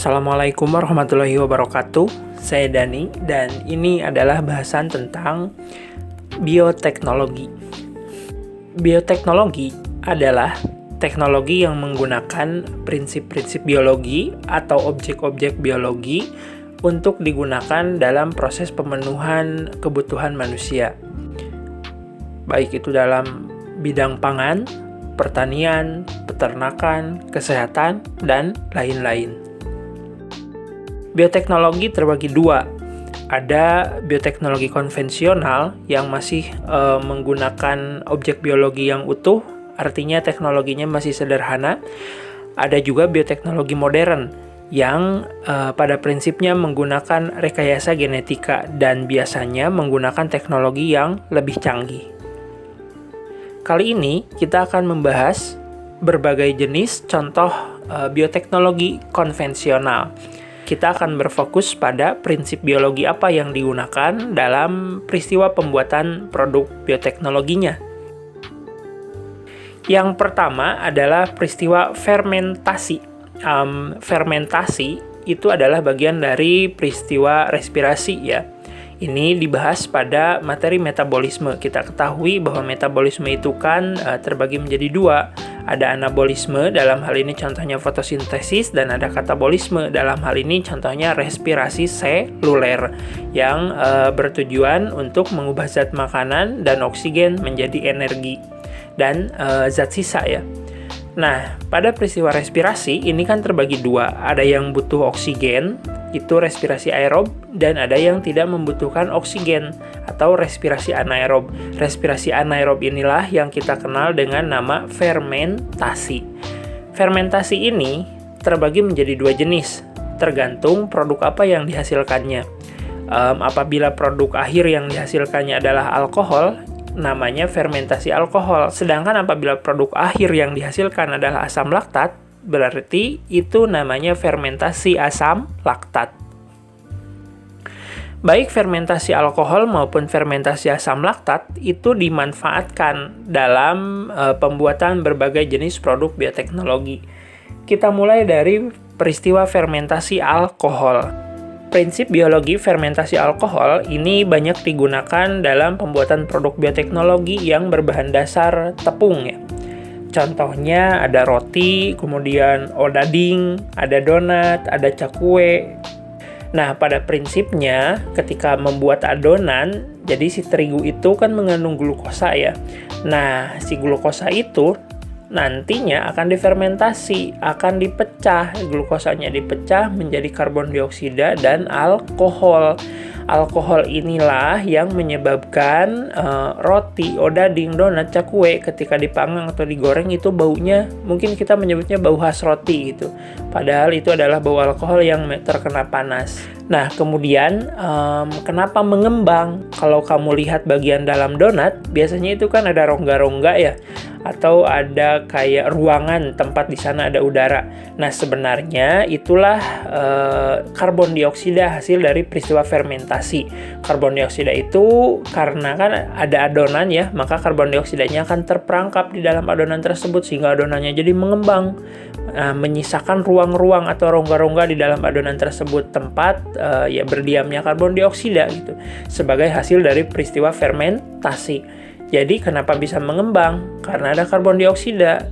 Assalamualaikum warahmatullahi wabarakatuh. Saya Dani dan ini adalah bahasan tentang bioteknologi. Bioteknologi adalah teknologi yang menggunakan prinsip-prinsip biologi atau objek-objek biologi untuk digunakan dalam proses pemenuhan kebutuhan manusia. Baik itu dalam bidang pangan, pertanian, peternakan, kesehatan, dan lain-lain. Bioteknologi terbagi dua. Ada bioteknologi konvensional yang masih menggunakan objek biologi yang utuh, artinya teknologinya masih sederhana. Ada juga bioteknologi modern yang pada prinsipnya menggunakan rekayasa genetika dan biasanya menggunakan teknologi yang lebih canggih. Kali ini kita akan membahas berbagai jenis contoh bioteknologi konvensional. Kita akan berfokus pada prinsip biologi apa yang digunakan dalam peristiwa pembuatan produk bioteknologinya. Yang pertama adalah peristiwa fermentasi. Fermentasi itu adalah bagian dari peristiwa respirasi ya. Ini dibahas pada materi metabolisme. Kita ketahui bahwa metabolisme itu kan terbagi menjadi dua. Ada anabolisme, dalam hal ini contohnya fotosintesis, dan ada katabolisme, dalam hal ini contohnya respirasi seluler, yang bertujuan untuk mengubah zat makanan dan oksigen menjadi energi dan zat sisa ya. Nah, pada peristiwa respirasi ini kan terbagi dua. Ada yang butuh oksigen, itu respirasi aerob, dan ada yang tidak membutuhkan oksigen atau respirasi anaerob. Respirasi anaerob inilah yang kita kenal dengan nama fermentasi. Fermentasi ini terbagi menjadi dua jenis, tergantung produk apa yang dihasilkannya. Apabila produk akhir yang dihasilkannya adalah alkohol, namanya fermentasi alkohol. Sedangkan apabila produk akhir yang dihasilkan adalah asam laktat, berarti itu namanya fermentasi asam laktat. Baik fermentasi alkohol maupun fermentasi asam laktat itu dimanfaatkan dalam pembuatan berbagai jenis produk bioteknologi. Kita mulai dari peristiwa fermentasi alkohol. Prinsip biologi fermentasi alkohol ini banyak digunakan dalam pembuatan produk bioteknologi yang berbahan dasar tepung ya. Contohnya ada roti, kemudian odading, ada donat, ada cakwe. Nah, pada prinsipnya ketika membuat adonan, jadi si terigu itu kan mengandung glukosa ya. Nah, si glukosa itu nantinya akan difermentasi, akan dipecah, glukosanya dipecah menjadi karbon dioksida dan alkohol. Alkohol inilah yang menyebabkan roti, odading, donat, cakwe ketika dipanggang atau digoreng itu baunya, mungkin kita menyebutnya bau khas roti gitu. Padahal itu adalah bau alkohol yang terkena panas. Nah, kemudian kenapa mengembang? Kalau kamu lihat bagian dalam donat, biasanya itu kan ada rongga-rongga ya, atau ada kayak ruangan tempat di sana ada udara. Nah, sebenarnya itulah karbon dioksida hasil dari peristiwa fermentasi. Karbon dioksida itu karena kan ada adonan ya, maka karbon dioksidanya akan terperangkap di dalam adonan tersebut sehingga adonannya jadi mengembang, menyisakan ruang-ruang atau rongga-rongga di dalam adonan tersebut, tempat ya berdiamnya karbon dioksida gitu sebagai hasil dari peristiwa fermentasi. Jadi kenapa bisa mengembang? Karena ada karbon dioksida.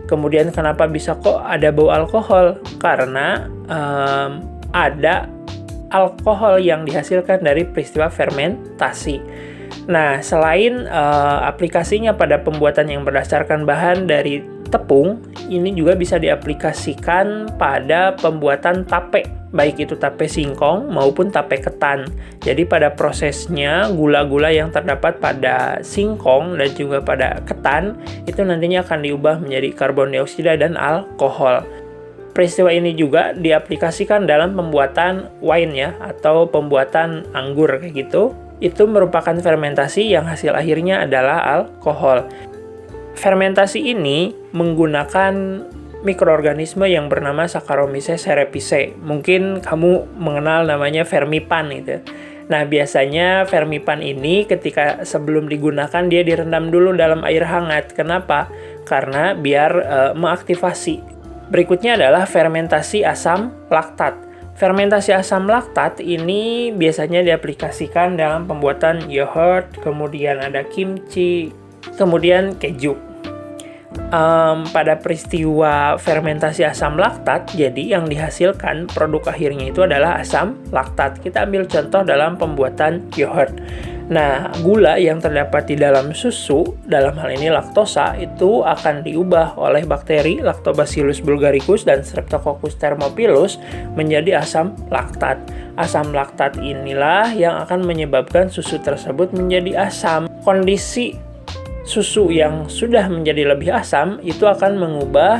Kemudian kenapa bisa kok ada bau alkohol? Karena ada alkohol yang dihasilkan dari peristiwa fermentasi. Nah, selain aplikasinya pada pembuatan yang berdasarkan bahan dari tepung, ini juga bisa diaplikasikan pada pembuatan tape, baik itu tape singkong maupun tape ketan. Jadi pada prosesnya gula-gula yang terdapat pada singkong dan juga pada ketan itu nantinya akan diubah menjadi karbon dioksida dan alkohol. Peristiwa ini juga diaplikasikan dalam pembuatan wine ya, atau pembuatan anggur kayak gitu. Itu merupakan fermentasi yang hasil akhirnya adalah alkohol. Fermentasi ini menggunakan mikroorganisme yang bernama Saccharomyces cerevisiae. Mungkin kamu mengenal namanya Fermipan gitu. Nah, biasanya Fermipan ini ketika sebelum digunakan dia direndam dulu dalam air hangat. Kenapa? Karena biar mengaktifasi. Berikutnya adalah fermentasi asam laktat. Fermentasi asam laktat ini biasanya diaplikasikan dalam pembuatan yogurt, kemudian ada kimchi, kemudian keju. Pada peristiwa fermentasi asam laktat, jadi yang dihasilkan produk akhirnya itu adalah asam laktat. Kita ambil contoh dalam pembuatan yogurt. Nah, gula yang terdapat di dalam susu, dalam hal ini laktosa, itu akan diubah oleh bakteri Lactobacillus bulgaricus dan Streptococcus thermophilus menjadi asam laktat. Asam laktat inilah yang akan menyebabkan susu tersebut menjadi asam. Kondisi susu yang sudah menjadi lebih asam itu akan mengubah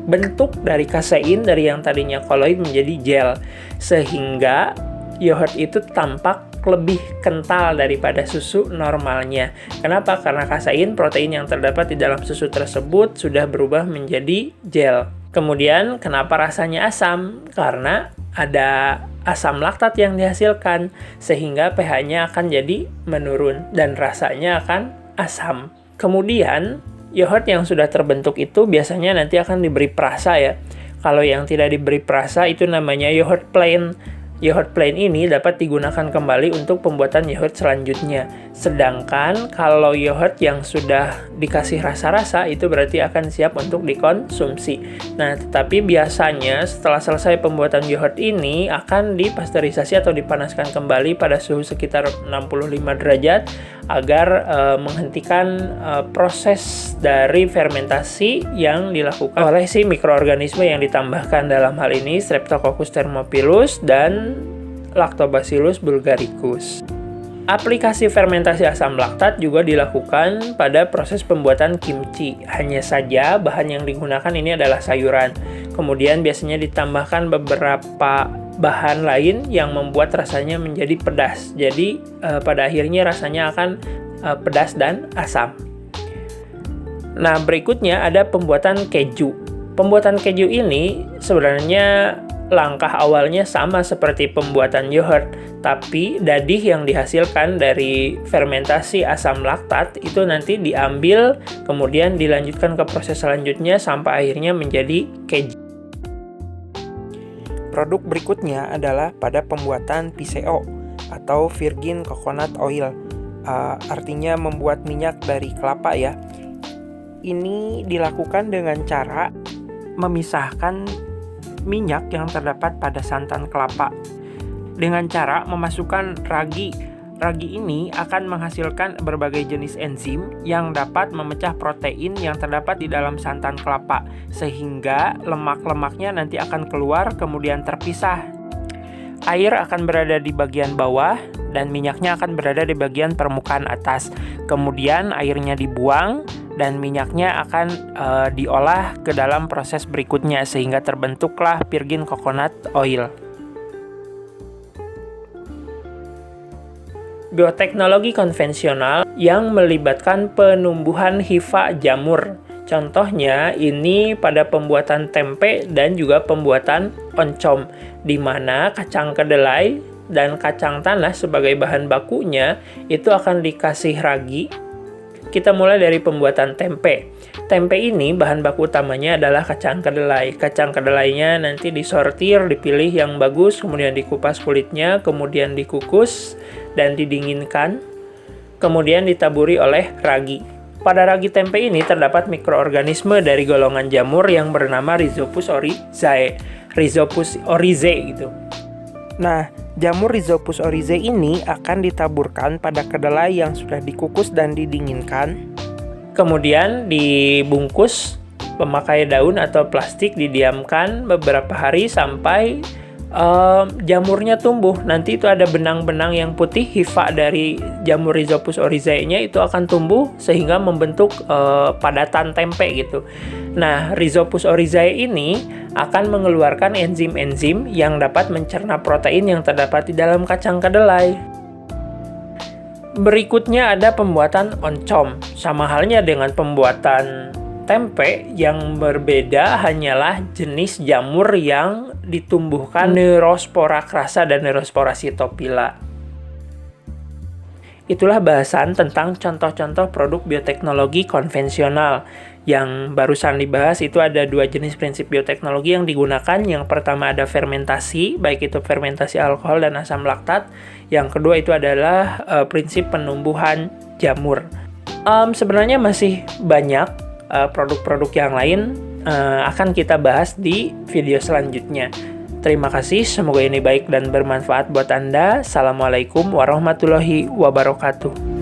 bentuk dari kasein dari yang tadinya koloid menjadi gel, sehingga yogurt itu tampak lebih kental daripada susu normalnya. Kenapa? Karena kasein, protein yang terdapat di dalam susu tersebut sudah berubah menjadi gel. Kemudian kenapa rasanya asam? Karena ada asam laktat yang dihasilkan, sehingga pH-nya akan jadi menurun dan rasanya akan asam. Kemudian yogurt yang sudah terbentuk itu biasanya nanti akan diberi perasa ya. Kalau yang tidak diberi perasa itu namanya yogurt plain. Yogurt plain ini dapat digunakan kembali untuk pembuatan yogurt selanjutnya. Sedangkan kalau yogurt yang sudah dikasih rasa-rasa itu berarti akan siap untuk dikonsumsi. Nah, tetapi biasanya setelah selesai pembuatan yogurt ini akan dipasteurisasi atau dipanaskan kembali pada suhu sekitar 65 derajat agar menghentikan proses dari fermentasi yang dilakukan oleh si mikroorganisme yang ditambahkan, dalam hal ini Streptococcus thermophilus dan Lactobacillus bulgaricus. Aplikasi fermentasi asam laktat juga dilakukan pada proses pembuatan kimchi. Hanya saja bahan yang digunakan ini adalah sayuran. Kemudian biasanya ditambahkan beberapa bahan lain yang membuat rasanya menjadi pedas. Jadi pada akhirnya rasanya akan pedas dan asam. Nah, berikutnya ada pembuatan keju. Pembuatan keju ini sebenarnya langkah awalnya sama seperti pembuatan yogurt, tapi dadih yang dihasilkan dari fermentasi asam laktat itu nanti diambil, kemudian dilanjutkan ke proses selanjutnya sampai akhirnya menjadi keju. Produk berikutnya adalah pada pembuatan VCO atau Virgin Coconut Oil, artinya membuat minyak dari kelapa ya. Ini dilakukan dengan cara memisahkan minyak yang terdapat pada santan kelapa dengan cara memasukkan ragi. Ragi ini akan menghasilkan berbagai jenis enzim yang dapat memecah protein yang terdapat di dalam santan kelapa, sehingga lemak-lemaknya nanti akan keluar kemudian terpisah. Air akan berada di bagian bawah dan minyaknya akan berada di bagian permukaan atas. Kemudian airnya dibuang dan minyaknya akan diolah ke dalam proses berikutnya sehingga terbentuklah Virgin Coconut Oil. Bioteknologi konvensional yang melibatkan penumbuhan hifa jamur. Contohnya ini pada pembuatan tempe dan juga pembuatan oncom, di mana kacang kedelai dan kacang tanah sebagai bahan bakunya itu akan dikasih ragi. Kita mulai dari pembuatan tempe. Tempe ini bahan baku utamanya adalah kacang kedelai. Kacang kedelainya nanti disortir, dipilih yang bagus, kemudian dikupas kulitnya, kemudian dikukus dan didinginkan, kemudian ditaburi oleh ragi. Pada ragi tempe ini terdapat mikroorganisme dari golongan jamur yang bernama Rhizopus oryzae. Rhizopus oryzae gitu. Nah, jamur Rhizopus oryzae ini akan ditaburkan pada kedelai yang sudah dikukus dan didinginkan. Kemudian dibungkus pemakai daun atau plastik, didiamkan beberapa hari sampai jamurnya tumbuh. Nanti itu ada benang-benang yang putih, hifa dari jamur Rhizopus oryzae-nya itu akan tumbuh sehingga membentuk padatan tempe gitu. Nah, Rhizopus oryzae ini akan mengeluarkan enzim-enzim yang dapat mencerna protein yang terdapat di dalam kacang kedelai. Berikutnya ada pembuatan oncom. Sama halnya dengan pembuatan tempe, yang berbeda hanyalah jenis jamur yang ditumbuhkan Neurospora crassa dan Neurospora cytophylla. Itulah bahasan tentang contoh-contoh produk bioteknologi konvensional Yang barusan dibahas itu ada 2 jenis prinsip bioteknologi yang digunakan. Yang pertama ada fermentasi, baik itu fermentasi alkohol dan asam laktat. Yang kedua itu adalah prinsip penumbuhan jamur. Sebenarnya masih banyak produk-produk yang lain akan kita bahas di video selanjutnya. Terima kasih, semoga ini baik dan bermanfaat buat Anda. Assalamualaikum warahmatullahi wabarakatuh.